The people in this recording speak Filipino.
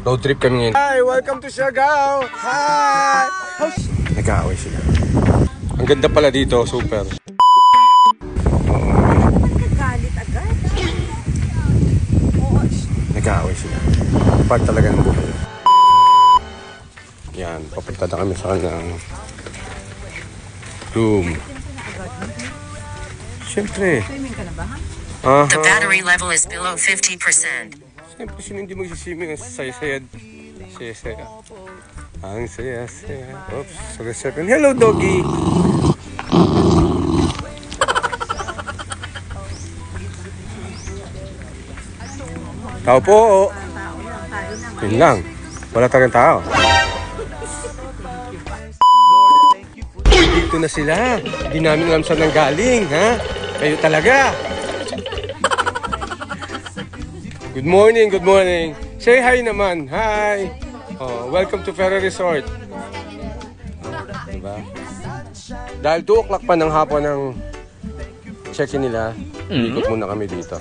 Road trip kami ngayon. Hi! Welcome to Siargao! Hi! Nag-aaway sila. Ang ganda pala dito, super. Nagagalit agad. Nag-aaway sila. Part talaga ng buhay. Yan, papunta na kami sa kanilang room. Siyempre. Swimming ka na ba, ha? The battery level is below 50%. Siyempre, sino hindi magsiswimming? Ang saya-saya. Saya-saya. Ang saya-saya. Oops, sorry second. Hello, doggy! Tao po! Yun lang. Wala talagang tao. Dito na sila. Hindi namin alam saan nang galing, ha? Kayo talaga. Good morning, good morning. Say hi naman. Hi. Oh, welcome to Ferry Resort. Diba? Dahil 2 o'clock pa ng hapon ng check-in nila, ikot muna kami dito.